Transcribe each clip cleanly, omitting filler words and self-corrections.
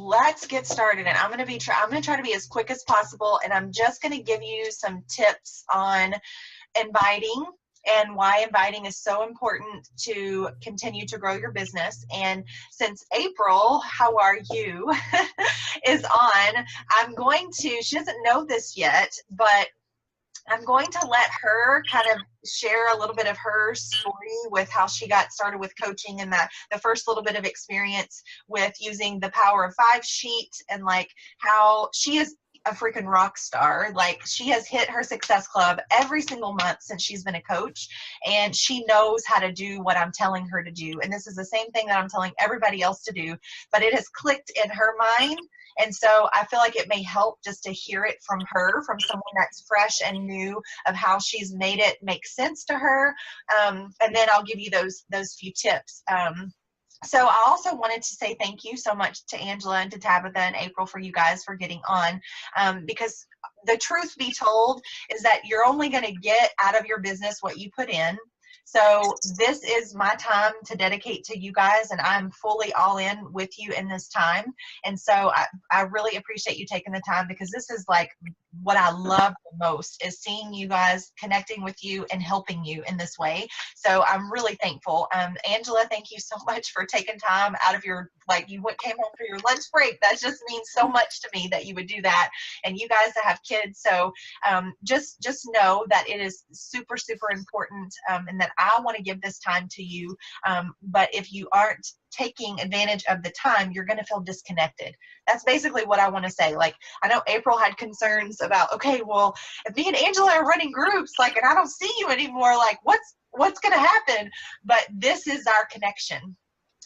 let's get started. And I'm going to try to be as quick as possible. And I'm just going to give you some tips on inviting and why inviting is so important to continue to grow your business. And since April, how are you, is on, she doesn't know this yet, but I'm going to let her kind of share a little bit of her story with how she got started with coaching and the first little bit of experience with using the Power of Five sheet, and like how she is a freaking rock star. Like, she has hit her success club every single month since she's been a coach, and she knows how to do what I'm telling her to do. And this is the same thing that I'm telling everybody else to do, but it has clicked in her mind. And so I feel like it may help just to hear it from her, from someone that's fresh and new, of how she's made it make sense to her. And then I'll give you those few tips. So I also wanted to say thank you so much to Angela and to Tabitha and April for you guys for getting on, because the truth be told is that you're only going to get out of your business what you put in. So this is my time to dedicate to you guys, and I'm fully all in with you in this time. And so I really appreciate you taking the time, because this is like what I love the most, is seeing you guys, connecting with you, and helping you in this way. So I'm really thankful. Angela, thank you so much for taking time out of your, came home for your lunch break. That just means so much to me that you would do that. And you guys that have kids. So just know that it is super, super important, and that I want to give this time to you. But if you aren't taking advantage of the time, you're going to feel disconnected. That's basically what I want to say. Like, I know April had concerns about, okay, well, if me and Angela are running groups, and I don't see you anymore, what's going to happen? But this is our connection.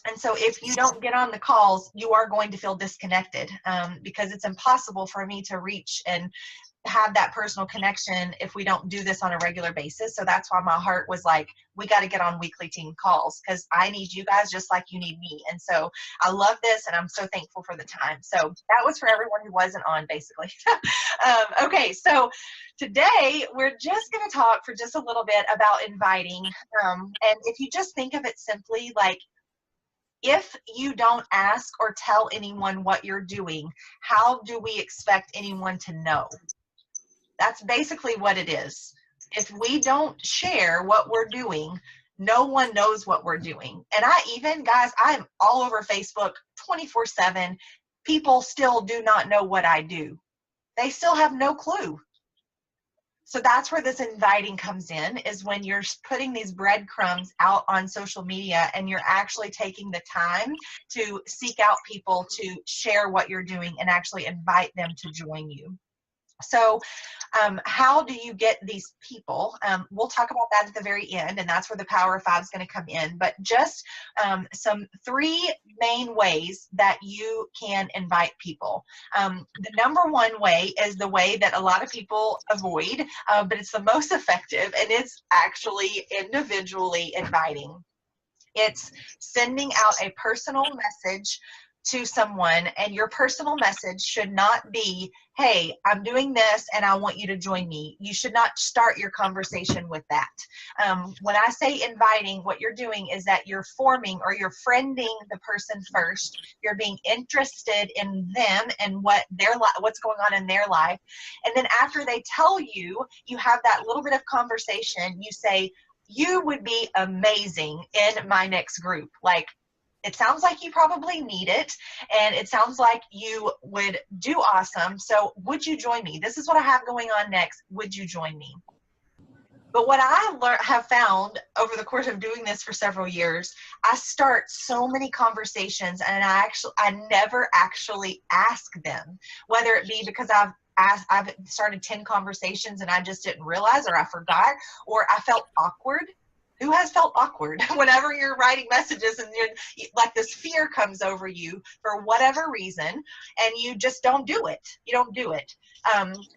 And so if you don't get on the calls, you are going to feel disconnected, because it's impossible for me to reach and have that personal connection if we don't do this on a regular basis. So that's why my heart was like, we got to get on weekly team calls, because I need you guys just like you need me. And so I love this, and I'm so thankful for the time. So that was for everyone who wasn't on, basically. Okay, so today we're just going to talk for just a little bit about inviting. And if you just think of it simply, like, if you don't ask or tell anyone what you're doing, how do we expect anyone to know? That's basically what it is. If we don't share what we're doing, no one knows what we're doing. And guys, I'm all over Facebook 24/7. People still do not know what I do. They still have no clue. So that's where this inviting comes in, is when you're putting these breadcrumbs out on social media and you're actually taking the time to seek out people to share what you're doing and actually invite them to join you. So how do you get these people? We'll talk about that at the very end, and that's where the Power of Five is going to come in. But just some 3 main ways that you can invite people. The number one way is the way that a lot of people avoid, but it's the most effective, and it's actually individually inviting. It's sending out a personal message to someone, and your personal message should not be, hey, I'm doing this and I want you to join me. You should not start your conversation with that. When I say inviting, what you're doing is that you're forming, or you're friending the person first. You're being interested in them and what's going on in their life. And then after they tell you, you have that little bit of conversation. You say, you would be amazing in my next group. Like, it sounds like you probably need it, and it sounds like you would do awesome. So would you join me? This is what I have going on next. Would you join me? But what I have found over the course of doing this for several years, I start so many conversations, and I never actually ask them, whether it be because I've started 10 conversations and I just didn't realize, or I forgot, or I felt awkward. Who has felt awkward whenever you're writing messages and like this fear comes over you for whatever reason, and you just don't do it? You don't do it.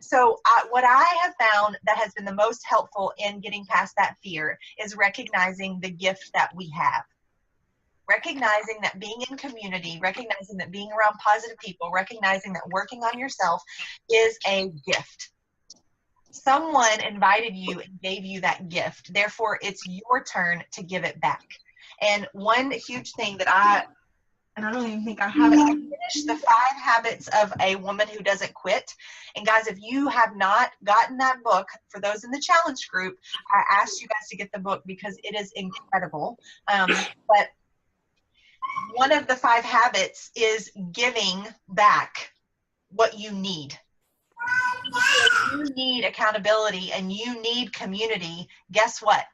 So what I have found that has been the most helpful in getting past that fear is recognizing the gift that we have. Recognizing that being in community, recognizing that being around positive people, recognizing that working on yourself is a gift. Someone invited you and gave you that gift. Therefore, it's your turn to give it back. And one huge thing that and I don't even think I have it. I finished the 5 Habits of a Woman Who Doesn't Quit. And guys, if you have not gotten that book, for those in the challenge group, I asked you guys to get the book because it is incredible. But one of the 5 habits is giving back what you need. If you need accountability and you need community, guess what?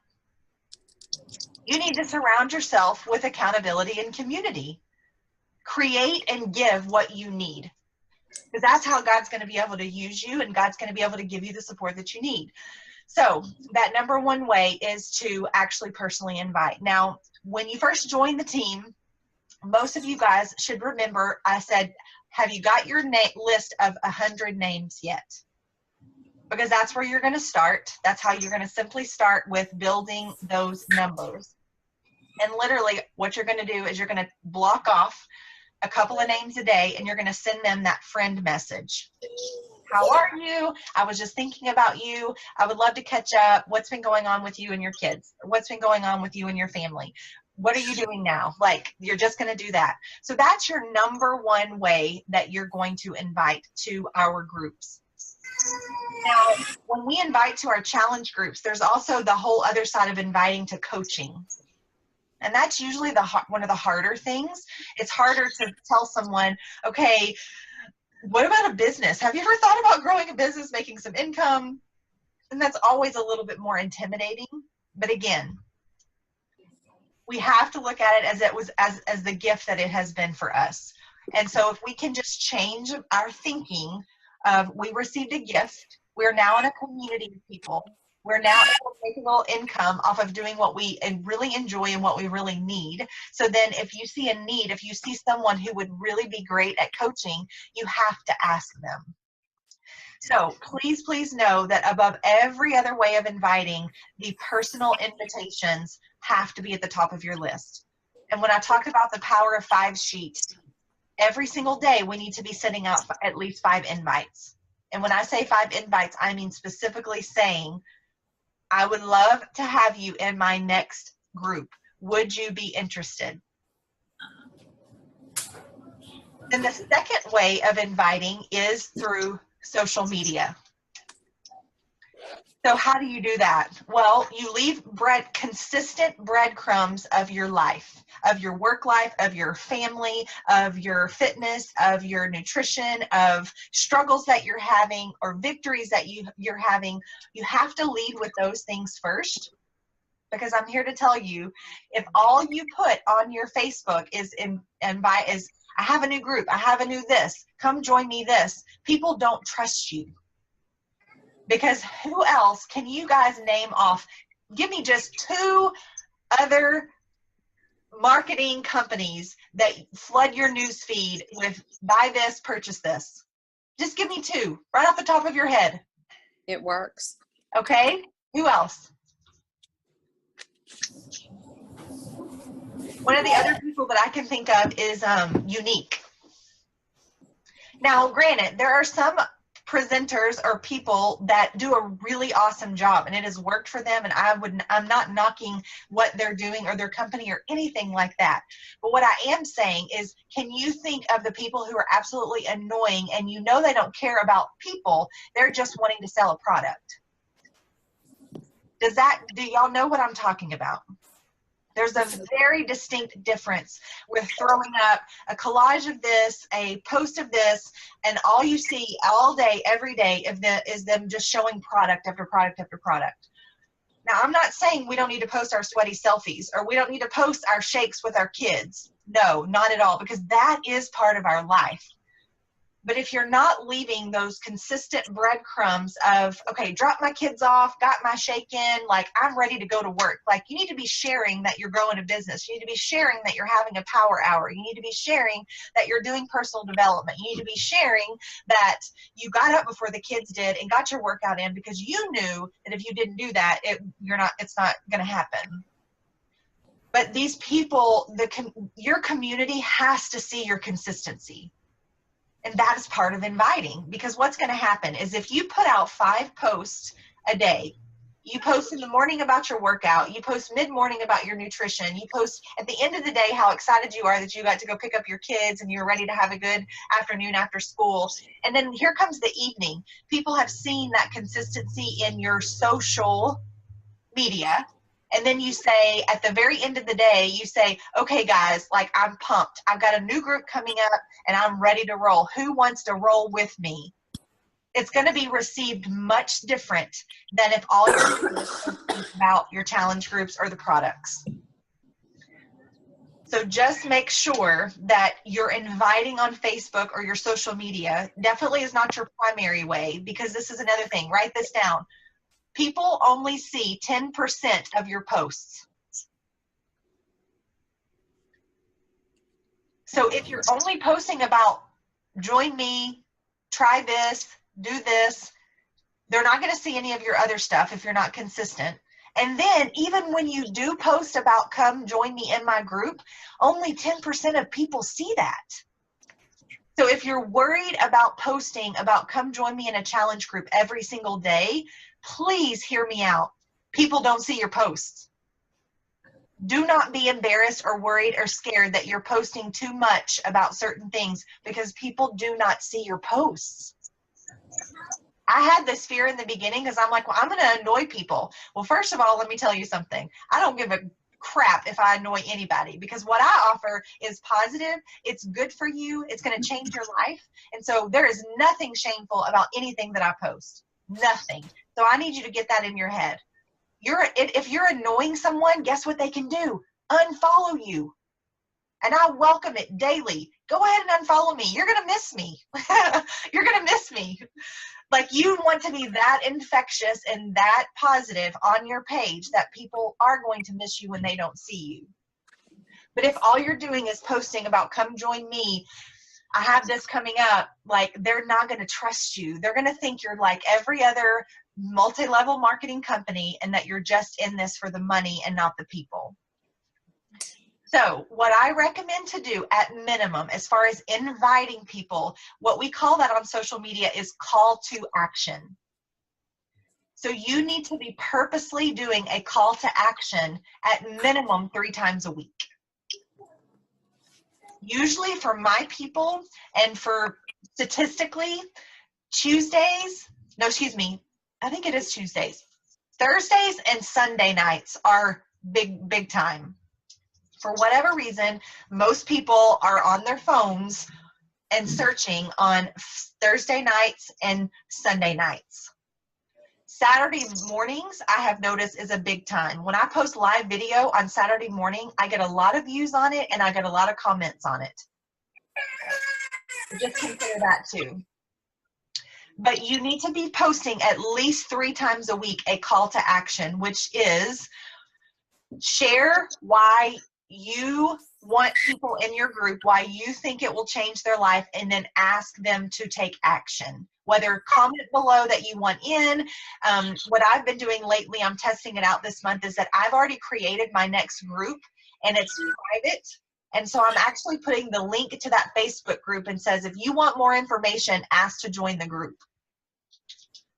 You need to surround yourself with accountability and community. Create and give what you need, because that's how God's going to be able to use you, and God's going to be able to give you the support that you need. So that number one way is to actually personally invite. Now, when you first join the team, most of you guys should remember I said, have you got your list of 100 names yet? Because that's where you're going to start. That's how you're going to simply start with building those numbers. And literally what you're going to do is you're going to block off a couple of names a day, and you're going to send them that friend message. How are you? I was just thinking about you. I would love to catch up. What's been going on with you and your kids? What's been going on with you and your family? What are you doing now? Like, you're just going to do that. So that's your number one way that you're going to invite to our groups. Now, when we invite to our challenge groups, there's also the whole other side of inviting to coaching. And that's usually one of the harder things. It's harder to tell someone, okay, what about a business? Have you ever thought about growing a business, making some income? And that's always a little bit more intimidating. But again, we have to look at it as the gift that it has been for us. And so if we can just change our thinking of, we received a gift, we're now in a community of people, we're now able to make a little income off of doing what we really enjoy and what we really need. So then if you see a need, if you see someone who would really be great at coaching, you have to ask them. So please, please know that above every other way of inviting, the personal invitations have to be at the top of your list. And when I talked about the Power of 5 sheet, every single day we need to be sending out at least 5 invites. And when I say 5 invites, I mean specifically saying, I would love to have you in my next group. Would you be interested? Then the second way of inviting is through social media. So how do you do that? Well, you leave consistent breadcrumbs of your life, of your work life, of your family, of your fitness, of your nutrition, of struggles that you're having or victories that you're having. You have to lead with those things first, because I'm here to tell you, if all you put on your Facebook is I have a new group, I have a new this, come join me this, people don't trust you. Because who else can you guys name off? Give me just 2 other marketing companies that flood your news feed with buy this, purchase this. Just give me 2 right off the top of your head. It works. Okay. Who else? One of the other people that I can think of is Unique. Now, granted, there are some presenters or people that do a really awesome job and it has worked for them, and I'm not knocking what they're doing or their company or anything like that. But what I am saying is, can you think of the people who are absolutely annoying and you know they don't care about people, they're just wanting to sell a product? Do y'all know what I'm talking about? There's a very distinct difference with throwing up a collage of this, a post of this, and all you see all day, every day is them just showing product after product after product. Now, I'm not saying we don't need to post our sweaty selfies or we don't need to post our shakes with our kids. No, not at all, because that is part of our life. But if you're not leaving those consistent breadcrumbs of, okay, drop my kids off, got my shake in, like I'm ready to go to work. Like, you need to be sharing that you're growing a business. You need to be sharing that you're having a power hour. You need to be sharing that you're doing personal development. You need to be sharing that you got up before the kids did and got your workout in, because you knew that if you didn't do that, it's not going to happen. But these people, your community has to see your consistency. And that is part of inviting, because what's going to happen is if you put out 5 posts a day, You post in the morning about your workout. You post mid-morning about your nutrition. You post at the end of the day how excited you are that you got to go pick up your kids and you're ready to have a good afternoon after school. And then here comes the evening. People have seen that consistency in your social media. And then you say, at the very end of the day, you say, okay, guys, like, I'm pumped. I've got a new group coming up and I'm ready to roll. Who wants to roll with me? It's going to be received much different than if all you're doing is talking about your challenge groups or the products. So just make sure that you're inviting on Facebook or your social media. Definitely is not your primary way, because this is another thing. Write this down. People only see 10% of your posts. So if you're only posting about join me, try this, do this, they're not going to see any of your other stuff if you're not consistent. And then even when you do post about come join me in my group, only 10% of people see that. So if you're worried about posting about come join me in a challenge group every single day, please hear me out. People don't see your posts. Do not be embarrassed or worried or scared that you're posting too much about certain things, because people do not see your posts. I had this fear in the beginning because I'm like, well, I'm going to annoy people. Well, first of all, let me tell you something. I don't give a crap if I annoy anybody, because what I offer is positive. It's good for you. It's going to change your life. And so there is nothing shameful about anything that I post. Nothing. So I need you to get that in your head. If you're annoying someone, guess what they can do? Unfollow you. And I welcome it daily. Go ahead and unfollow me. You're going to miss me. You're going to miss me. Like, you want to be that infectious and that positive on your page that people are going to miss you when they don't see you. But if all you're doing is posting about come join me, I have this coming up, like, they're not going to trust you. They're going to think you're like every other multi-level marketing company and that you're just in this for the money and not the people. So what I recommend to do at minimum, as far as inviting people, what we call that on social media is call to action. So you need to be purposely doing a call to action at minimum 3 times a week. Usually for my people, and for statistically, I think it is Tuesdays. Thursdays and Sunday nights are big time. For whatever reason, most people are on their phones and searching on Thursday nights and Sunday nights. Saturday mornings, I have noticed, is a big time. When I post live video on Saturday morning, I get a lot of views on it and I get a lot of comments on it. Just consider that too. But you need to be posting at least 3 times a week a call to action, which is share why you want people in your group, why you think it will change their life, and then ask them to take action. Whether comment below that you want in. What I've been doing lately, I'm testing it out this month, is that I've already created my next group and it's private. And so I'm actually putting the link to that Facebook group and says, if you want more information, ask to join the group.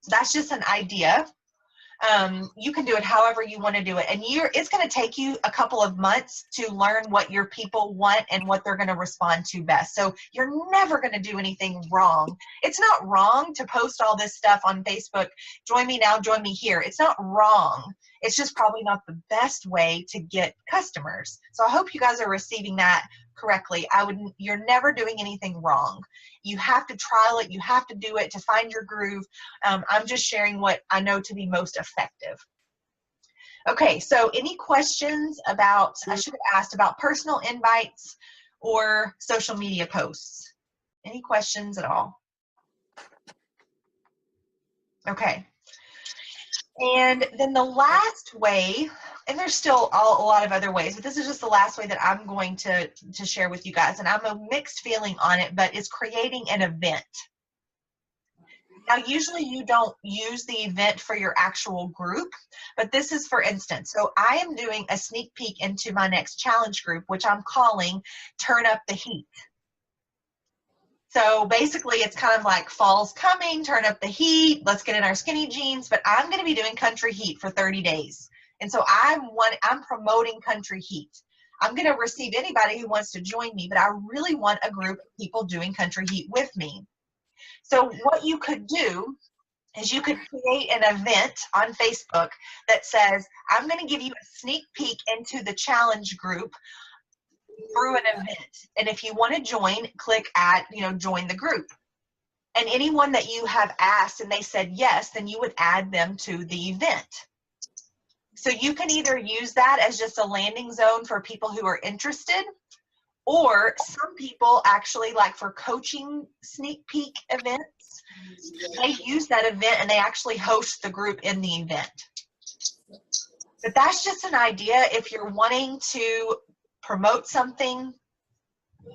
So that's just an idea. You can do it however you want to do it. And it's going to take you a couple of months to learn what your people want and what they're going to respond to best. So you're never going to do anything wrong. It's not wrong to post all this stuff on Facebook. Join me now, join me here. It's not wrong. It's just probably not the best way to get customers. So I hope you guys are receiving that correctly. You're never doing anything wrong. You have to trial it. You have to do it to find your groove. I'm just sharing what I know to be most effective. Okay, so any questions about, I should have asked about personal invites or social media posts? Any questions at all? Okay. And then the last way, and there's still a lot of other ways, but this is just the last way that I'm going to share with you guys, and I'm a mixed feeling on it, but it's creating an event. Now, usually you don't use the event for your actual group, but this is for instance. So I am doing a sneak peek into my next challenge group, which I'm calling Turn Up the Heat. So basically it's kind of like fall's coming, turn up the heat, let's get in our skinny jeans, but I'm going to be doing country heat for 30 days. And so I'm promoting country heat. I'm going to receive anybody who wants to join me, but I really want a group of people doing country heat with me. So what you could do is you could create an event on Facebook that says, I'm going to give you a sneak peek into the challenge group through an event. And if you want to join, click at, join the group. And anyone that you have asked and they said yes, then you would add them to the event. So you can either use that as just a landing zone for people who are interested, or some people actually, like for coaching sneak peek events, they use that event and they actually host the group in the event. But that's just an idea if you're wanting to promote something,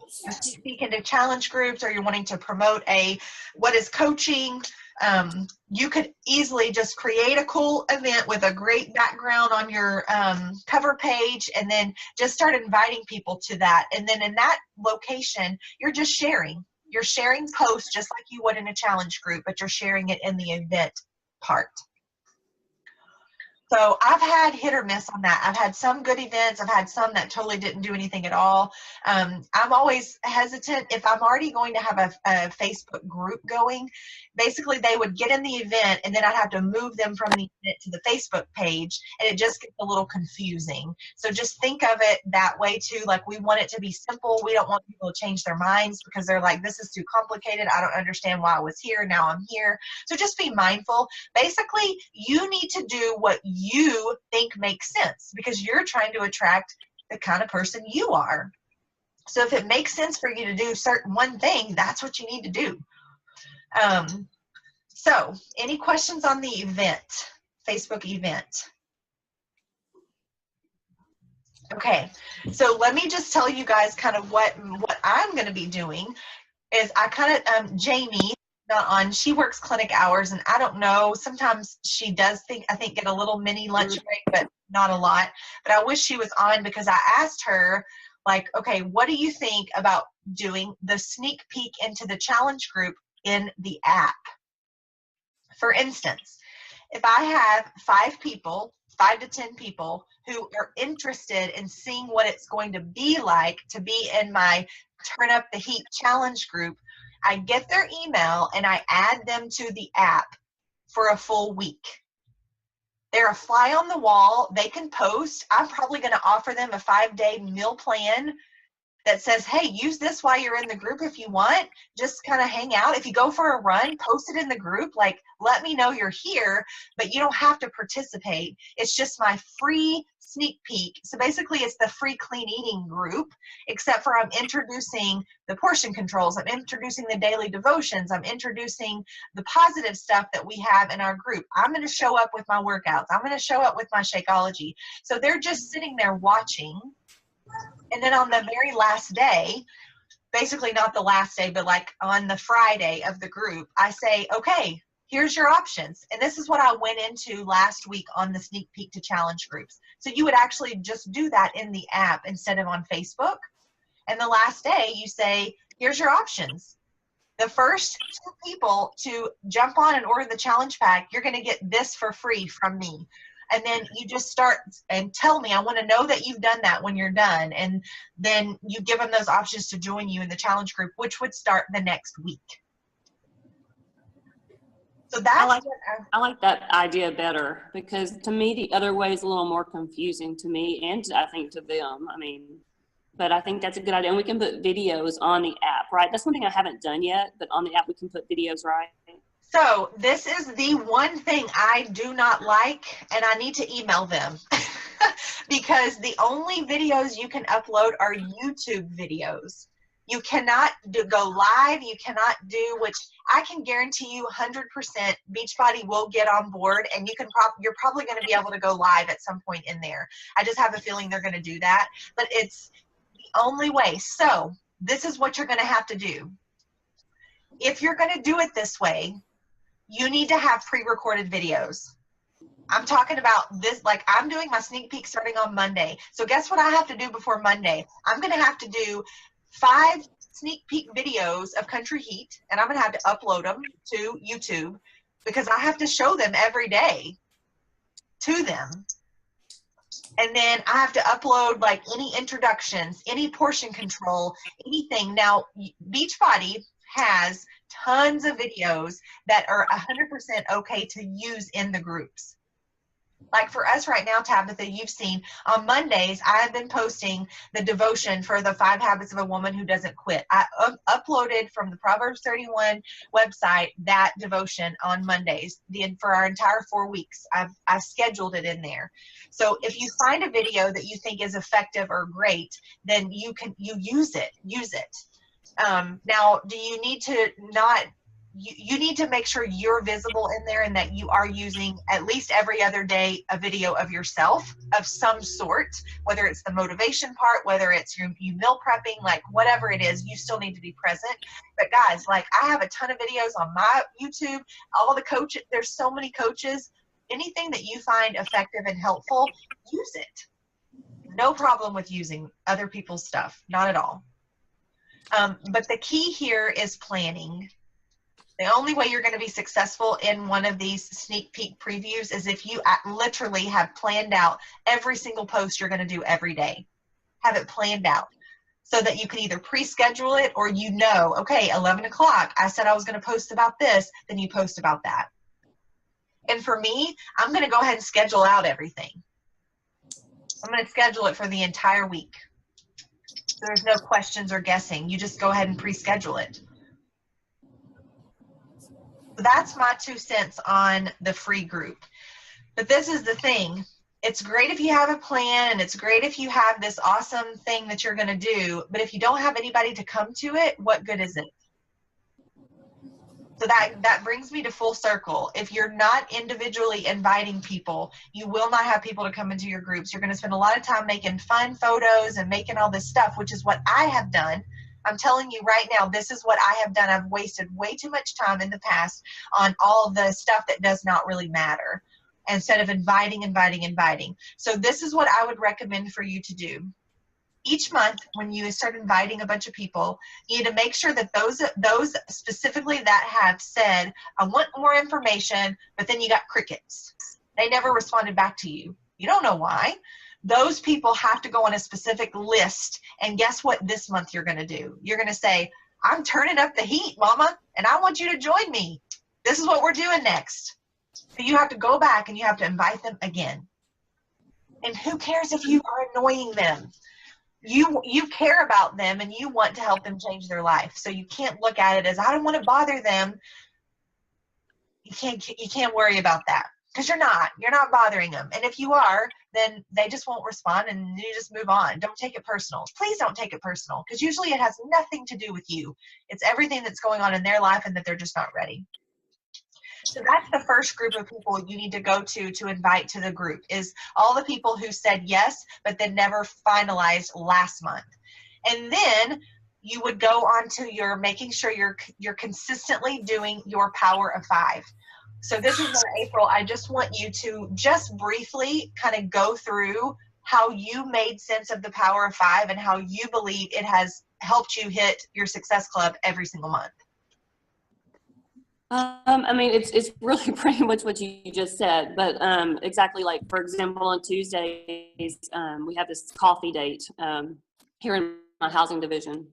speak into challenge groups, or you're wanting to promote what is coaching. You could easily just create a cool event with a great background on your cover page, and then just start inviting people to that. And then in that location, you're just sharing. You're sharing posts just like you would in a challenge group, but you're sharing it in the event part. So I've had hit or miss on that. I've had some good events. I've had some that totally didn't do anything at all. I'm always hesitant if I'm already going to have a Facebook group going. Basically, they would get in the event, and then I'd have to move them from the event to the Facebook page, and it just gets a little confusing. So just think of it that way too. Like, we want it to be simple. We don't want people to change their minds because they're like, this is too complicated. I don't understand why I was here. Now I'm here. So just be mindful. Basically, you need to do what you think makes sense because you're trying to attract the kind of person you are. So if it makes sense for you to do one thing, that's what you need to do. So any questions on the event, Facebook event? Okay, so let me just tell you guys kind of what I'm going to be doing is I kind of, Jamie, not on, she works clinic hours, and I don't know, sometimes she does I think get a little mini lunch break, but not a lot. But I wish she was on because I asked her, like, okay, what do you think about doing the sneak peek into the challenge group in the app? For instance, if I have 5 to 10 people who are interested in seeing what it's going to be like to be in my Turn Up the Heat challenge group, I get their email and I add them to the app for a full week. They're a fly on the wall. They can post. I'm probably going to offer them a 5-day meal plan that says, hey, use this while you're in the group if you want. Just kind of hang out. If you go for a run, post it in the group. Like, let me know you're here, but you don't have to participate. It's just my free sneak peek. So basically, it's the free clean eating group, except for I'm introducing the portion controls. I'm introducing the daily devotions. I'm introducing the positive stuff that we have in our group. I'm going to show up with my workouts. I'm going to show up with my Shakeology. So they're just sitting there watching. And then on the very last day, basically not the last day, but like on the Friday of the group, I say, okay, here's your options. And this is what I went into last week on the sneak peek to challenge groups. So you would actually just do that in the app instead of on Facebook. And the last day you say, here's your options. The first 2 people to jump on and order the challenge pack, you're going to get this for free from me. And then you just start and tell me, I want to know that you've done that when you're done. And then you give them those options to join you in the challenge group, which would start the next week. So that's I like that idea better, because to me, the other way is a little more confusing to me and I think to them. I mean, but I think that's a good idea. And we can put videos on the app, right? That's something I haven't done yet, but on the app we can put videos, right? So this is the one thing I do not like, and I need to email them because the only videos you can upload are YouTube videos. You cannot go live. You cannot do, which I can guarantee you 100% Beachbody will get on board, and you're probably going to be able to go live at some point in there. I just have a feeling they're going to do that, but it's the only way. So this is what you're going to have to do. If you're going to do it this way, you need to have pre-recorded videos. I'm talking about this, like I'm doing my sneak peek starting on Monday. So guess what I have to do before Monday? I'm going to have to do 5 sneak peek videos of Country Heat, and I'm going to have to upload them to YouTube because I have to show them every day to them. And then I have to upload like any introductions, any portion control, anything. Now, Beachbody has tons of videos that are 100% okay to use in the groups. Like for us right now, Tabitha, you've seen on Mondays, I have been posting the devotion for the 5 Habits of a Woman Who Doesn't Quit. I uploaded from the Proverbs 31 website that devotion on Mondays for our entire 4 weeks. I've scheduled it in there. So if you find a video that you think is effective or great, then you use it. Now, do you need to not? You need to make sure you're visible in there and that you are using at least every other day a video of yourself of some sort, whether it's the motivation part, whether it's you meal prepping, like whatever it is, you still need to be present. But guys, like I have a ton of videos on my YouTube, all the coaches, there's so many coaches, anything that you find effective and helpful, use it. No problem with using other people's stuff, not at all. But the key here is planning. The only way you're going to be successful in one of these sneak peek previews is if you literally have planned out every single post you're going to do every day. Have it planned out so that you can either pre-schedule it or okay, 11 o'clock, I said I was going to post about this, then you post about that. And for me, I'm going to go ahead and schedule out everything. I'm going to schedule it for the entire week. So there's no questions or guessing. You just go ahead and pre-schedule it. That's my 2 cents on the free group. But this is the thing. It's great if you have a plan and it's great if you have this awesome thing that you're going to do. But if you don't have anybody to come to it, what good is it? So that brings me to full circle. If you're not individually inviting people, you will not have people to come into your groups. You're going to spend a lot of time making fun photos and making all this stuff, which is what I have done. I'm telling you right now, this is what I have done. I've wasted way too much time in the past on all the stuff that does not really matter instead of inviting. So this is what I would recommend for you to do. Each month, when you start inviting a bunch of people, you need to make sure that those specifically that have said, I want more information, but then you got crickets. They never responded back to you. You don't know why. Those people have to go on a specific list. And guess what this month you're going to do? You're going to say, I'm turning up the heat, mama, and I want you to join me. This is what we're doing next. So you have to go back and you have to invite them again. And who cares if you are annoying them? You care about them and you want to help them change their life. So you can't look at it as, I don't want to bother them. You can't worry about that. Because you're not bothering them. And if you are, then they just won't respond and you just move on. Don't take it personal. Please don't take it personal, because usually it has nothing to do with you. It's everything that's going on in their life and that they're just not ready. So that's the first group of people you need to go to invite to the group, is all the people who said yes, but then never finalized last month. And then you would go on to your making sure you're consistently doing your Power of 5. So this is where, April, I just want you to just briefly kind of go through how you made sense of the Power of 5 and how you believe it has helped you hit your Success Club every single month. I mean, it's really pretty much what you just said, but exactly, like, for example, on Tuesdays, we have this coffee date here in my housing division.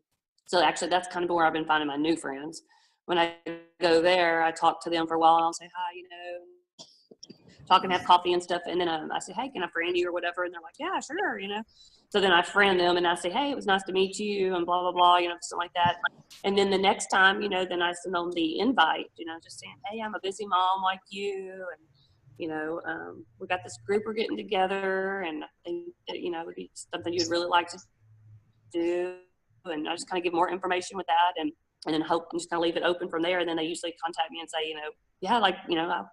So actually, that's kind of where I've been finding my new friends. When I go there, I talk to them for a while and I'll say, hi, talk and have coffee and stuff. And then I say, hey, can I friend you or whatever? And they're like, yeah, sure, So then I friend them and I say, hey, it was nice to meet you and blah, blah, blah, something like that. And then the next time, then I send them the invite, just saying, hey, I'm a busy mom like you. And, we got this group we're getting together and I think that, it would be something you'd really like to do. And I just kind of give more information with that and then hope and just kind of leave it open from there. And then they usually contact me and say, yeah, I'd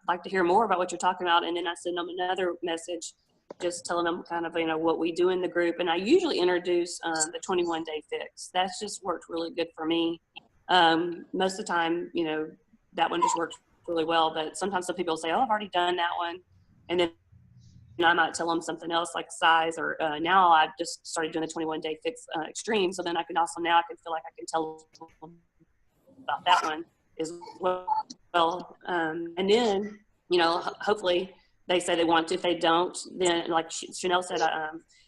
like to hear more about what you're talking about. And then I send them another message, just telling them kind of, what we do in the group. And I usually introduce the 21-day fix. That's just worked really good for me. Most of the time, that one just works really well. But sometimes some people say, oh, I've already done that one. And then I might tell them something else like size, or now I've just started doing the 21-day fix extreme. So then I can also, now I can feel like I can tell them about that one as well. And then, you know, hopefully they say they want to. If they don't, then like Chanel said,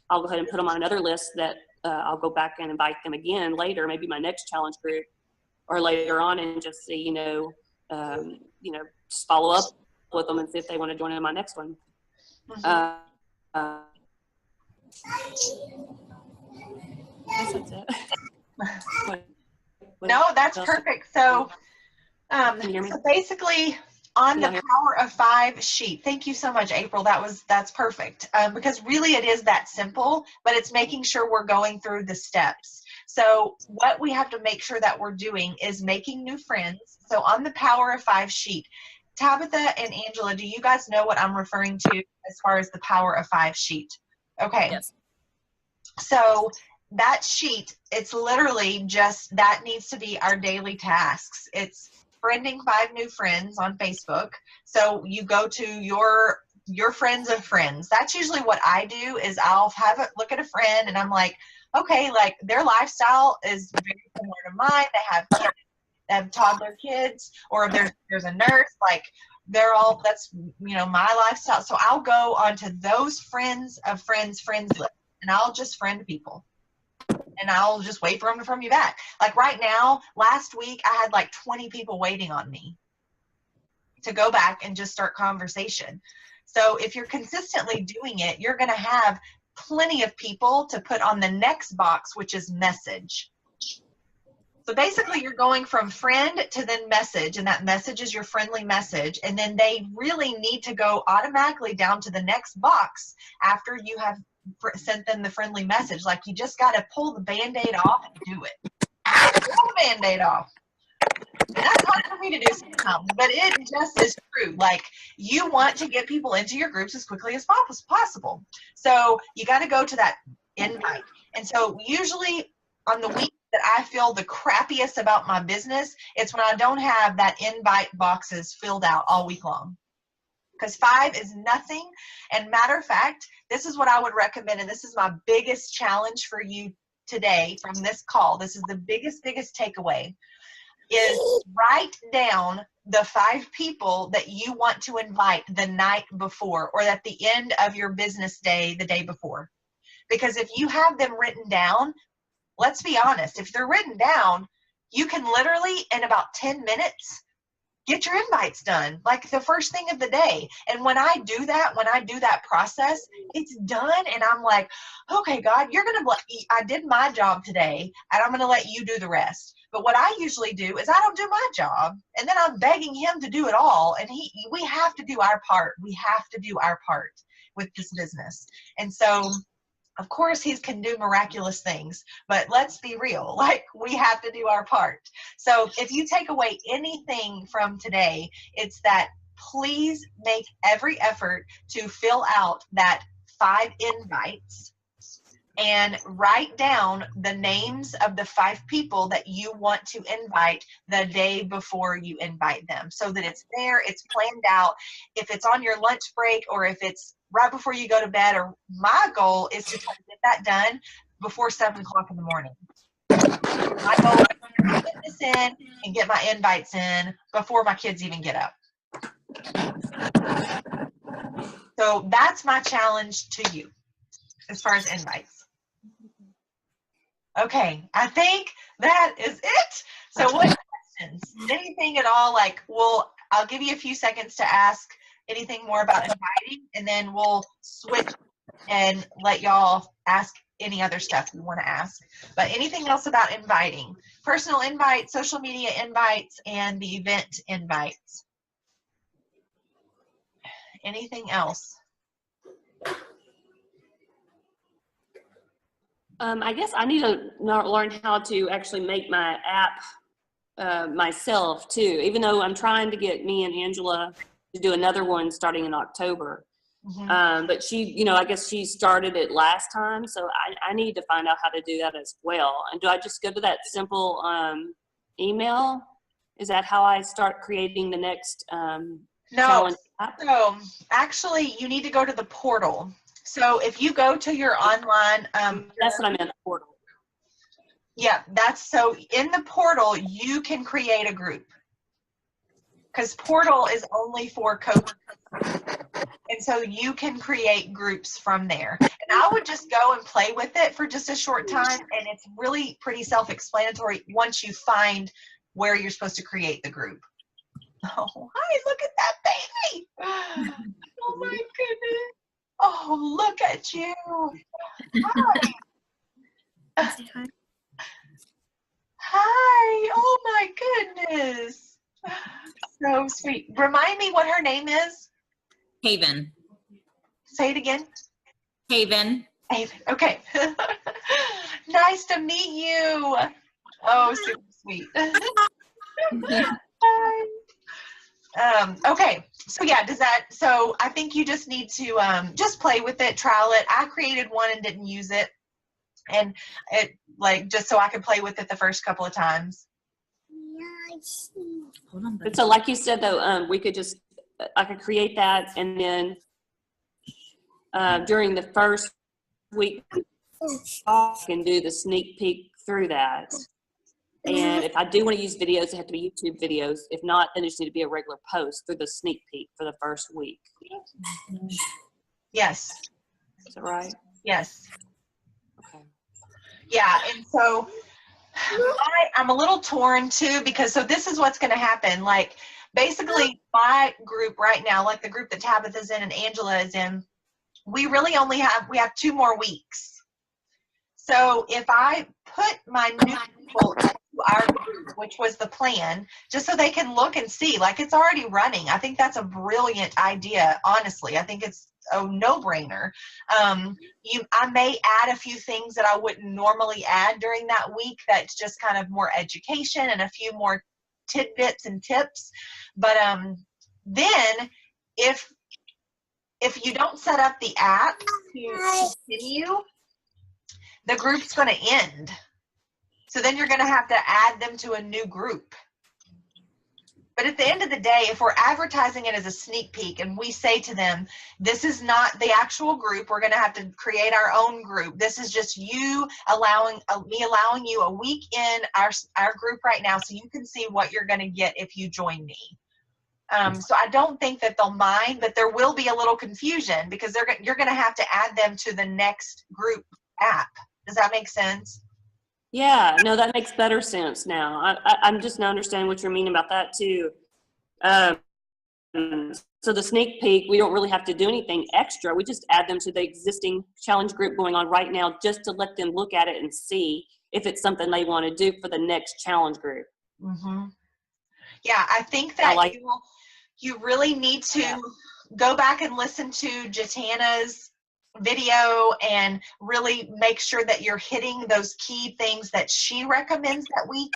I'll go ahead and put them on another list that I'll go back and invite them again later, maybe my next challenge group or later on, and just see, you know, just follow up with them and see if they want to join in my next one. I guess that's it. No, that's perfect. So, so basically on the Power of 5 sheet, thank you so much, April. That's perfect. Because really it is that simple, but it's making sure we're going through the steps. So what we have to make sure that we're doing is making new friends. So on the Power of 5 sheet, Tabitha and Angela, do you guys know what I'm referring to as far as the Power of 5 sheet? Okay. Yes. So that sheet, it's literally just, that needs to be our daily tasks. It's friending 5 new friends on Facebook. So you go to your friends of friends. That's usually what I do, is I'll have a look at a friend and I'm like, okay, like their lifestyle is very similar to mine. They have kids, they have toddler kids, or if there's a nurse, like they're all, that's, you know, my lifestyle. So I'll go onto those friends of friends list and I'll just friend people. And I'll just wait for them to friend me back. Like right now, last week, I had like 20 people waiting on me to go back and just start conversation. So if you're consistently doing it, you're going to have plenty of people to put on the next box, which is message. So basically you're going from friend to then message, and that message is your friendly message. And then they really need to go automatically down to the next box after you have sent them the friendly message. Like you just got to pull the Band-Aid off and do it. Pull the Band-Aid off. And that's hard for me to do sometimes, but it just is true. Like you want to get people into your groups as quickly as possible. So you got to go to that invite. And so usually on the week that I feel the crappiest about my business, it's when I don't have that invite boxes filled out all week long. Because 5 is nothing. And matter of fact, this is what I would recommend, and this is my biggest challenge for you today from this call. This is the biggest takeaway, is write down the 5 people that you want to invite the night before, or at the end of your business day, the day before. Because if you have them written down, let's be honest, if they're written down, you can literally in about 10 minutes get your invites done, like the first thing of the day. And when I do that process, it's done. And I'm like, okay, God, I did my job today and I'm going to let you do the rest. But what I usually do is I don't do my job, and then I'm begging him to do it all. And we have to do our part. We have to do our part with this business. And so, of course, he can do miraculous things, but let's be real, like we have to do our part. So if you take away anything from today, it's that please make every effort to fill out that 5 invites and write down the names of the 5 people that you want to invite the day before you invite them, so that it's there, it's planned out. If it's on your lunch break, or if it's right before you go to bed, or my goal is to try to get that done before 7 o'clock in the morning. My goal is to get this in and get my invites in before my kids even get up. So that's my challenge to you as far as invites. Okay, I think that is it. So what questions? Anything at all? Like, I'll give you a few seconds to ask anything more about inviting, and then we'll switch and let y'all ask any other stuff you want to ask. But anything else about inviting? Personal invites, social media invites, and the event invites. Anything else? I guess I need to learn how to actually make my app myself too, even though I'm trying to get me and Angela to do another one starting in October. Mm-hmm. But she, I guess she started it last time, so I need to find out how to do that as well. And do I just go to that simple email? Is that how I start creating the next No. challenge? So actually, you need to go to the portal. So if you go to your online, That's what I meant, the portal. yeah, that's so in the portal, you can create a group because portal is only for coaches. And so you can create groups from there. And I would just go and play with it for just a short time. And it's really pretty self-explanatory once you find where you're supposed to create the group. Oh, hi, look at that baby. Oh my goodness. Oh, look at you. Hi. Hi. Oh my goodness. So sweet. Remind me what her name is. Haven. Say it again. Haven. Haven. Okay. Nice to meet you. Oh, super sweet. Okay. So yeah, so I think you just need to just play with it, trial it. I created one and didn't use it. And it just so I could play with it the first couple of times. Hold on, But so like you said though, I could create that, and then during the first week I can do the sneak peek through that. And if I do want to use videos, they have to be YouTube videos. If not, then it just need to be a regular post through the sneak peek for the first week. Yes. Is that right? Yes. Okay. Yeah, and so I'm a little torn too, because so this is what's going to happen. Like basically my group right now, like the group that Tabitha's in and Angela is in, we really only have 2 more weeks. So if I put my new people into our group, which was the plan, just so they can look and see, like it's already running. I think that's a brilliant idea, honestly. I think it's a no-brainer. I may add a few things that I wouldn't normally add during that week. That's just kind of more education and a few more tidbits and tips. But then if you don't set up the app to continue, the group's going to end. So then you're going to have to add them to a new group. But at the end of the day, if we're advertising it as a sneak peek and we say to them, this is not the actual group, we're going to have to create our own group. This is just you allowing you a week in our group right now so you can see what you're going to get if you join me. So I don't think that they'll mind, but there will be a little confusion because you're going to have to add them to the next group app. Does that make sense? Yeah, no, that makes better sense now. I'm just now understanding what you're meaning about that too. So the sneak peek, we don't really have to do anything extra. We just add them to the existing challenge group going on right now just to let them look at it and see if it's something they want to do for the next challenge group. Mm-hmm. Yeah, I think that you really need to go back and listen to Jatana's video and really make sure that you're hitting those key things that she recommends that we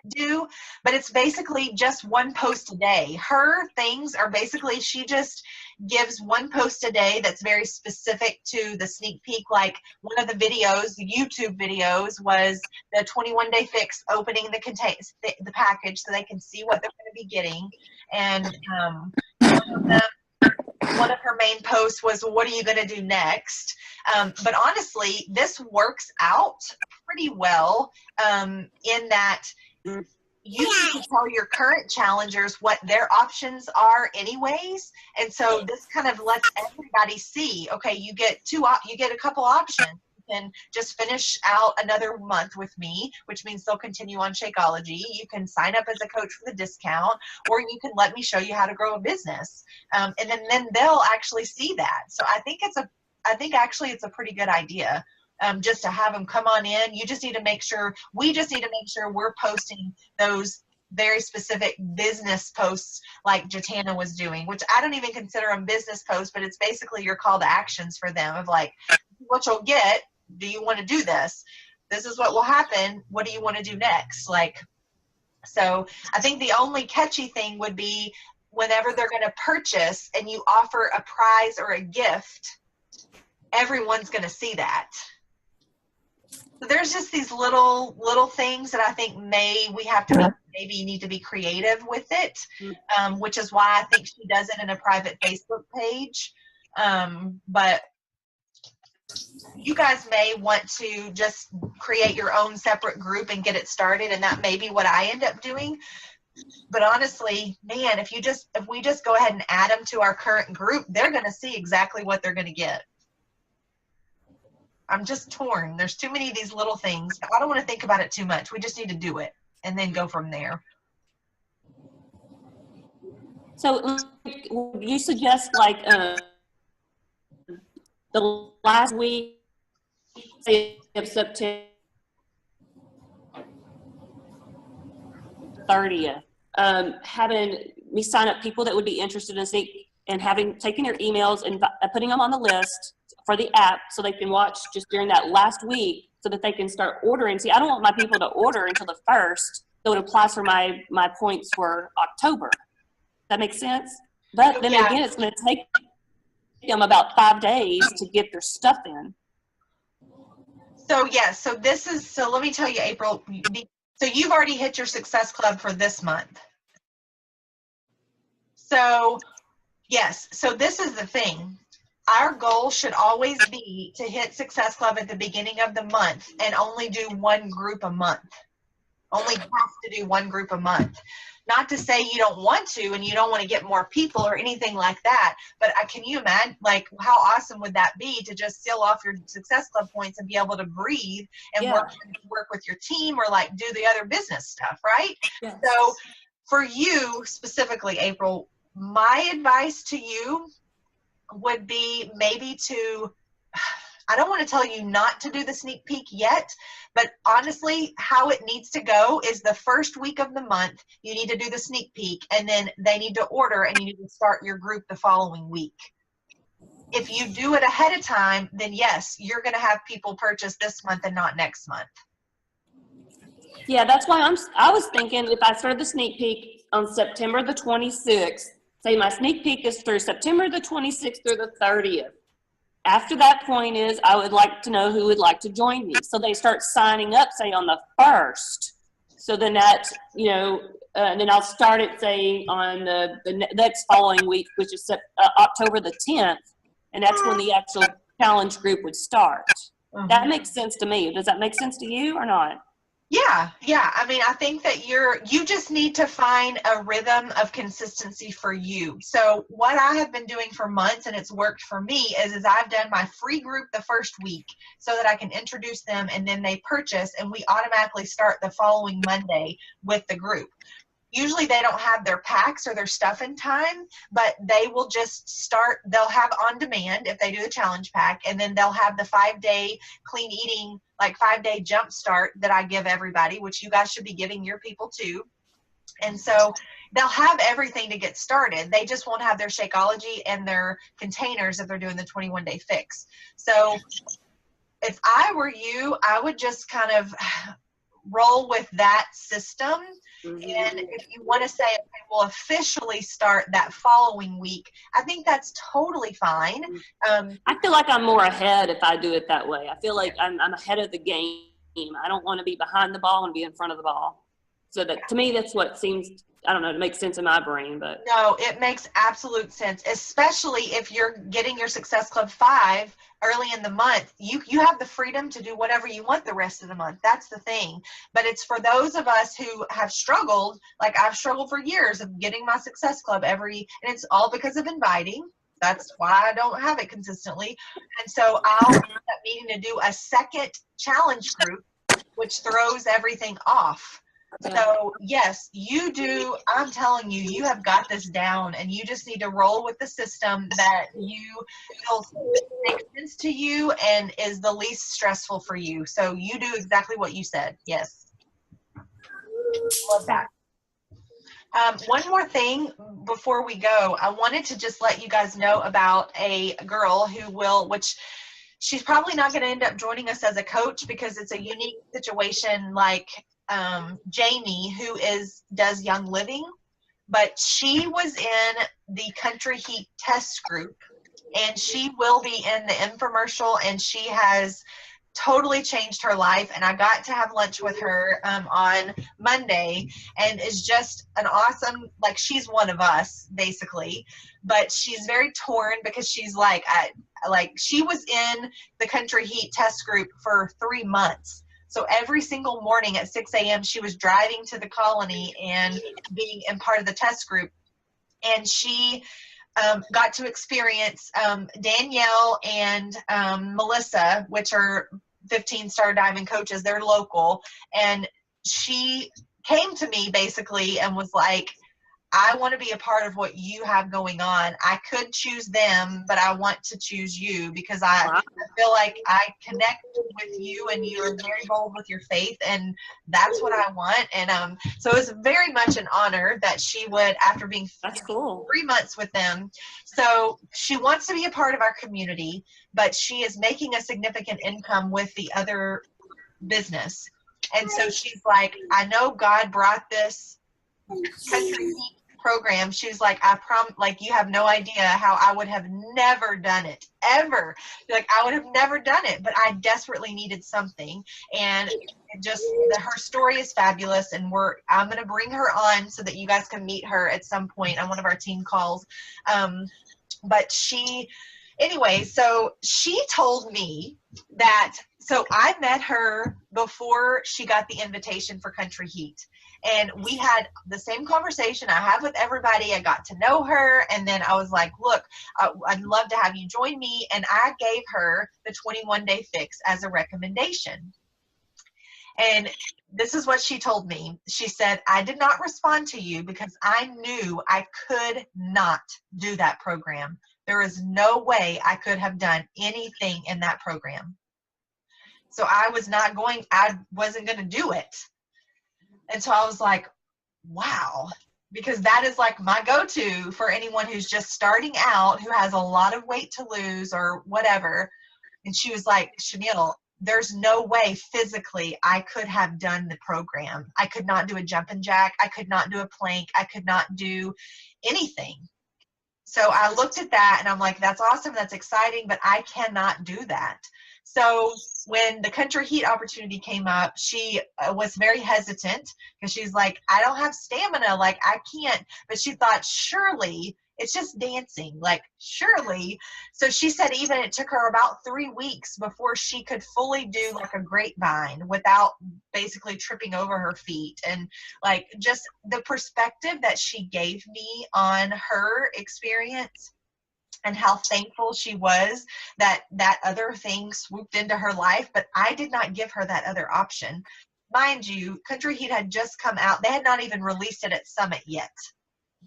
do. But it's basically just 1 post a day. Her things are basically, she just gives 1 post a day that's very specific to the sneak peek. Like one of the videos, the YouTube videos, was the 21-day fix, opening the package so they can see what they're going to be getting. And one of her main posts was, what are you going to do next? But honestly, this works out pretty well in that you can tell your current challengers what their options are anyways. And so this kind of lets everybody see, okay, you get a couple options. You can just finish out another month with me, which means they'll continue on Shakeology. You can sign up as a coach for the discount, or you can let me show you how to grow a business. And then they'll actually see that. So I think actually it's a pretty good idea. Just to have them come on in. We just need to make sure we're posting those very specific business posts like Jatana was doing, which I don't even consider them business posts, but it's basically your call to actions for them of like, what you'll get, do you want to do this? This is what will happen. What do you want to do next? So I think the only catchy thing would be whenever they're going to purchase and you offer a prize or a gift, everyone's going to see that. there's just these little things that I think we have to maybe need to be creative with it, which is why I think she does it in a private Facebook page. But you guys may want to just create your own separate group and get it started, and that may be what I end up doing. But honestly, man, if we just go ahead and add them to our current group, they're going to see exactly what they're going to get. I'm just torn. There's too many of these little things. I don't want to think about it too much. We just need to do it and then go from there. So would you suggest like the last week of September 30th, having me sign up people that would be interested in Sneak and taking their emails and putting them on the list for the app so they can watch just during that last week so that they can start ordering. See, I don't want my people to order until the 1st, so it applies for my points for October. That makes sense? But then again, it's going to take them about 5 days to get their stuff in. So yes, so let me tell you, April, so you've already hit your Success Club for this month. So yes, so this is the thing. Our goal should always be to hit Success Club at the beginning of the month and only do one group a month. Only have to do one group a month. Not to say you don't want to and you don't want to get more people or anything like that, but can you imagine, like, how awesome would that be to just seal off your Success Club points and be able to breathe and work with your team or like do the other business stuff, right? Yes. So for you specifically, April, my advice to you would be maybe I don't want to tell you not to do the sneak peek yet, but honestly, how it needs to go is the first week of the month, you need to do the sneak peek, and then they need to order, and you need to start your group the following week. If you do it ahead of time, then yes, you're going to have people purchase this month and not next month. Yeah, that's why I was thinking if I started the sneak peek on September the 26th, say my sneak peek is through September the 26th through the 30th. After that point is, I would like to know who would like to join me. So they start signing up, say, on the 1st. So then that, and then I'll start it, say, on the next following week, which is October the 10th. And that's when the actual challenge group would start. Mm-hmm. That makes sense to me. Does that make sense to you or not? Yeah. I mean, I think that you just need to find a rhythm of consistency for you. So what I have been doing for months, and it's worked for me, is I've done my free group the first week so that I can introduce them, and then they purchase, and we automatically start the following Monday with the group. Usually they don't have their packs or their stuff in time, but they will just start. They'll have on demand if they do the challenge pack, and then they'll have the 5-day clean eating, like 5-day jump start that I give everybody, which you guys should be giving your people too. And so they'll have everything to get started. They just won't have their Shakeology and their containers if they're doing the 21-day fix. So if I were you, I would just kind of roll with that system. And if you want to say, okay, we'll officially start that following week, I think that's totally fine. I feel like I'm more ahead if I do it that way. I feel like I'm ahead of the game. I don't want to be behind the ball and be in front of the ball. So that, to me, that's what seems, I don't know, it makes sense in my brain. But no, it makes absolute sense, especially if you're getting your Success Club 5 early in the month. You have the freedom to do whatever you want the rest of the month. That's the thing. But it's for those of us who have struggled, like I've struggled for years of getting my Success Club and it's all because of inviting. That's why I don't have it consistently. And so I'll end up needing to do a second challenge group, which throws everything off. So yes, you do. I'm telling you, you have got this down, and you just need to roll with the system that you feel makes sense to you and is the least stressful for you. So you do exactly what you said. Yes. Love that. One more thing before we go, I wanted to just let you guys know about a girl which she's probably not going to end up joining us as a coach because it's a unique situation like Jamie, who does Young Living, but she was in the Country Heat test group, and she will be in the infomercial, and she has totally changed her life. And I got to have lunch with her on Monday, and is just an awesome, like, she's one of us basically, but she's very torn because she's like, she was in the Country Heat test group for 3 months. So every single morning at 6 a.m. she was driving to the colony and being in part of the test group. And she got to experience Danielle and Melissa, which are 15-star diving coaches. They're local. And she came to me basically and was like, I want to be a part of what you have going on. I could choose them, but I want to choose you because I feel like I connect with you, and you're very bold with your faith, and that's what I want. And so it was very much an honor that she would, after being That's cool. 3 months with them. So she wants to be a part of our community, but she is making a significant income with the other business. And so she's like, I know God brought this Country Heat program. She's like, like, you have no idea how I would have never done it ever. Like, I would have never done it, but I desperately needed something. And just her story is fabulous. And I'm going to bring her on so that you guys can meet her at some point on one of our team calls. But anyway, so she told me that, so I met her before she got the invitation for Country Heat. And we had the same conversation I have with everybody. I got to know her. And then I was like, look, I'd love to have you join me. And I gave her the 21-day fix as a recommendation. And this is what she told me. She said, I did not respond to you because I knew I could not do that program. There is no way I could have done anything in that program. So I wasn't going to do it. And so I was like, wow, because that is like my go-to for anyone who's just starting out, who has a lot of weight to lose or whatever. And she was like, Chanel, there's no way physically I could have done the program. I could not do a jumping jack. I could not do a plank. I could not do anything. So I looked at that and I'm like, that's awesome. That's exciting, but I cannot do that. So when the Country Heat opportunity came up, she was very hesitant because she's like, I don't have stamina. Like, I can't. But she thought, surely it's just dancing. Like, surely. So she said even it took her about 3 weeks before she could fully do like a grapevine without basically tripping over her feet. And like, just the perspective that she gave me on her experience and how thankful she was that other thing swooped into her life. But I did not give her that other option. Mind you, Country Heat had just come out. They had not even released it at Summit yet.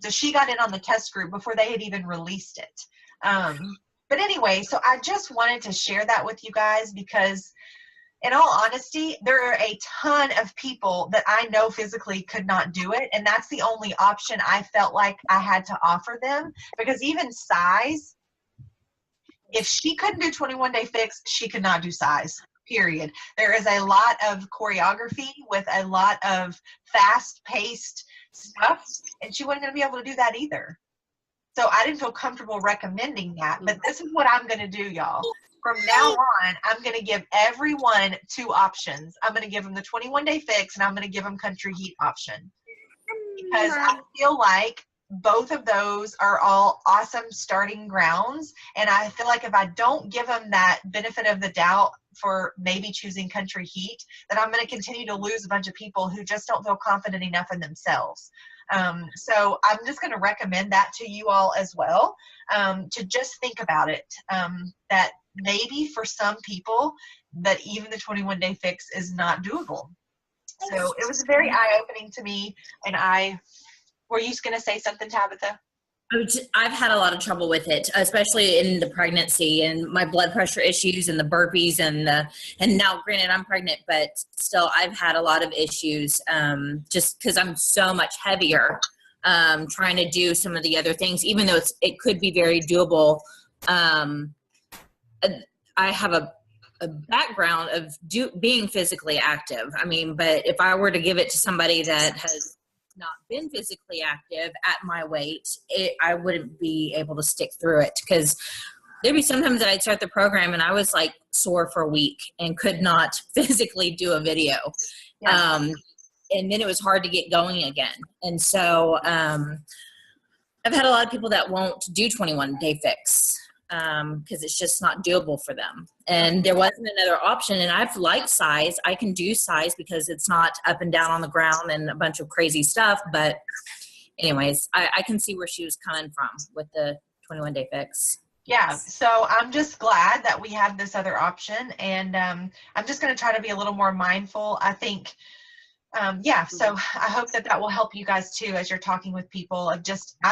So she got in on the test group before they had even released it. But anyway, so I just wanted to share that with you guys because in all honesty, there are a ton of people that I know physically could not do it. And that's the only option I felt like I had to offer them, because even size, if she couldn't do 21-day fix, she could not do size, period. There is a lot of choreography with a lot of fast paced stuff, and she wasn't going to be able to do that either. So I didn't feel comfortable recommending that, but this is what I'm going to do, y'all. From now on, I'm going to give everyone 2 options. I'm going to give them the 21-day fix, and I'm going to give them Country Heat option. Because I feel like both of those are all awesome starting grounds. And I feel like if I don't give them that benefit of the doubt for maybe choosing Country Heat, then I'm going to continue to lose a bunch of people who just don't feel confident enough in themselves. So I'm just going to recommend that to you all as well, to just think about it, that maybe for some people that even the 21-day fix is not doable. So it was very eye-opening to me. And were you going to say something, Tabitha? I've had a lot of trouble with it, especially in the pregnancy and my blood pressure issues and the burpees and now granted I'm pregnant, but still I've had a lot of issues just because I'm so much heavier trying to do some of the other things, even though it could be very doable. I have a background of being physically active. I mean, but if I were to give it to somebody that has not been physically active at my weight, I wouldn't be able to stick through it, because there'd be sometimes that I'd start the program and I was like sore for a week and could not physically do a video. Yeah. And then it was hard to get going again. And so I've had a lot of people that won't do 21 Day Fix because it's just not doable for them. And there wasn't another option. And I've liked size. I can do size because it's not up and down on the ground and a bunch of crazy stuff. But anyways, I can see where she was coming from with the 21 Day Fix. Yeah, so I'm just glad that we have this other option, and I'm just going to try to be a little more mindful. I think, so I hope that will help you guys too as you're talking with people. I'm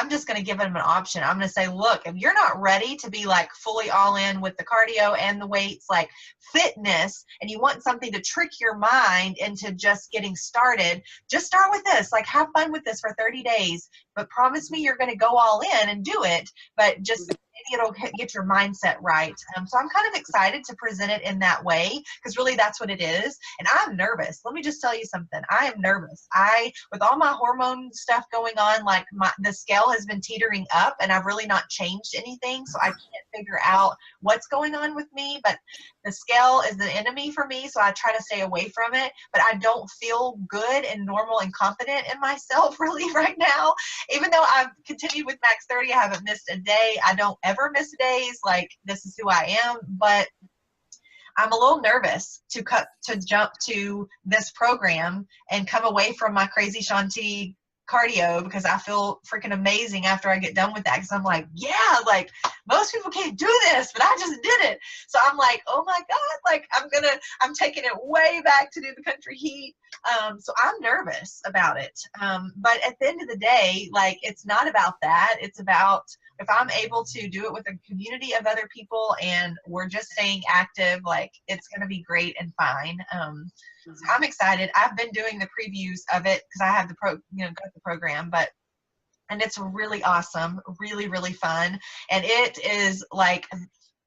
just going to give them an option. I'm going to say, look, if you're not ready to be like fully all in with the cardio and the weights, like fitness, and you want something to trick your mind into just getting started, just start with this. Like, have fun with this for 30 days, but promise me you're going to go all in and do it, but just maybe it'll get your mindset right. So I'm kind of excited to present it in that way, because really that's what it is. And I'm nervous. Let me just tell you something. I am nervous. With all my hormone stuff going on, like the scale has been teetering up and I've really not changed anything. So I can't figure out what's going on with me, but the scale is the enemy for me. So I try to stay away from it, but I don't feel good and normal and confident in myself really right now. Even though I've continued with Max 30, I haven't missed a day. I don't ever miss days. Like, this is who I am, but I'm a little nervous to jump to this program and come away from my crazy Shanti cardio, because I feel freaking amazing after I get done with that. Because I'm like, yeah, like most people can't do this, but I just did it. So I'm like, oh my God, like I'm taking it way back to do the country heat. So I'm nervous about it. But at the end of the day, like, it's not about that. It's about if I'm able to do it with a community of other people and we're just staying active, like, it's going to be great and fine. So I'm excited. I've been doing the previews of it because I have got the program, and it's really awesome, really, really fun. And it is like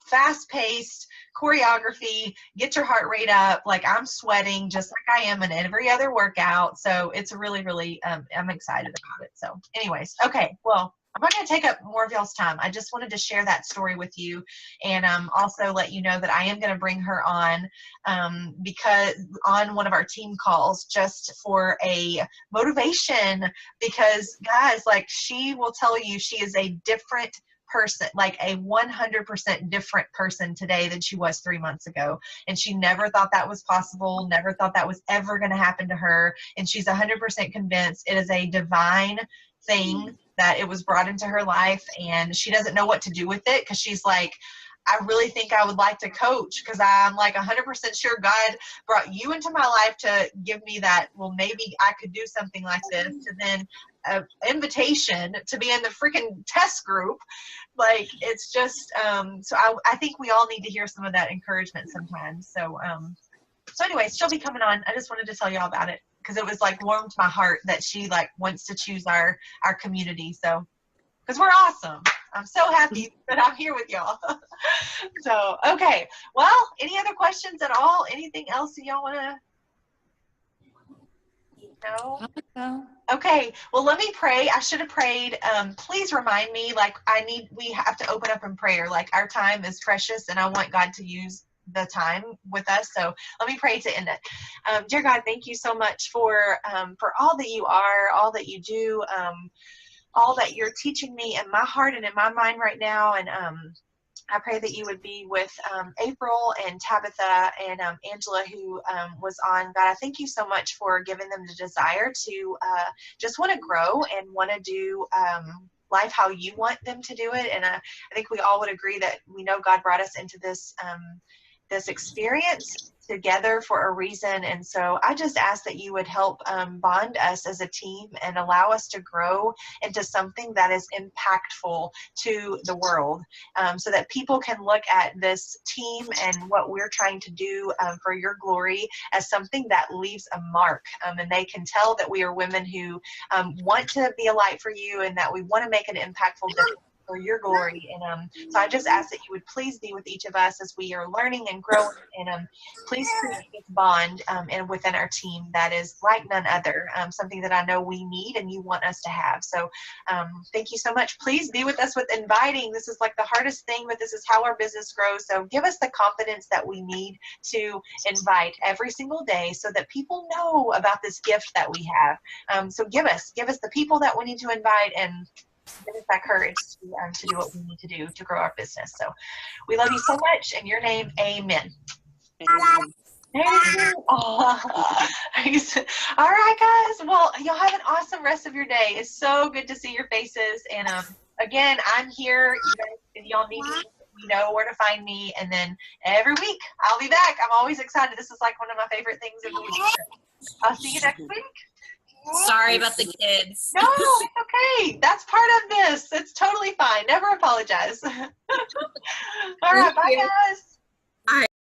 fast-paced choreography, get your heart rate up. Like, I'm sweating just like I am in every other workout. So it's really, really, I'm excited about it. So anyways, okay, well, I'm not going to take up more of y'all's time. I just wanted to share that story with you, and also let you know that I am going to bring her on because on one of our team calls, just for a motivation, because guys, like, she will tell you she is a different person, like a 100% different person today than she was 3 months ago. And she never thought that was possible, never thought that was ever going to happen to her. And she's 100% convinced it is a divine thing that it was brought into her life, and she doesn't know what to do with it, because she's like, I really think I would like to coach, because I'm like 100% sure God brought you into my life to give me that, well, maybe I could do something like this. And then an invitation to be in the freaking test group. Like, it's just, so I think we all need to hear some of that encouragement sometimes. So anyways, she'll be coming on. I just wanted to tell you all about it, because it was like warmed my heart that she like wants to choose our community. So, because we're awesome. I'm so happy that I'm here with y'all. So, okay. Well, any other questions at all? Anything else that y'all want to know? No. Okay. Well, let me pray. I should have prayed. Please remind me, like, we have to open up in prayer. Like, our time is precious, and I want God to use the time with us. So let me pray to end it. Dear God, thank you so much for all that you are, all that you do, all that you're teaching me in my heart and in my mind right now. And I pray that you would be with April and Tabitha and Angela, who was on. God, I thank you so much for giving them the desire to just want to grow and want to do life how you want them to do it. And I think we all would agree that we know God brought us into this experience together for a reason. And so I just ask that you would help bond us as a team and allow us to grow into something that is impactful to the world, so that people can look at this team and what we're trying to do for your glory as something that leaves a mark, and they can tell that we are women who want to be a light for you and that we want to make an impactful difference for your glory. And so I just ask that you would please be with each of us as we are learning and growing, and please create this bond and within our team that is like none other, something that I know we need and you want us to have. So thank you so much. Please be with us with inviting. This is like the hardest thing, but this is how our business grows. So give us the confidence that we need to invite every single day so that people know about this gift that we have. So give us the people that we need to invite, and give us that courage to do what we need to do to grow our business. So we love you so much. In your name, amen. Amen. Oh. All right, guys. Well, y'all have an awesome rest of your day. It's so good to see your faces. And again, I'm here. You guys, if y'all need me, you know where to find me. And then every week I'll be back. I'm always excited. This is like one of my favorite things of the week. I'll see you next week. Sorry about the kids. No, it's okay. That's part of this. It's totally fine. Never apologize. All right, bye, guys.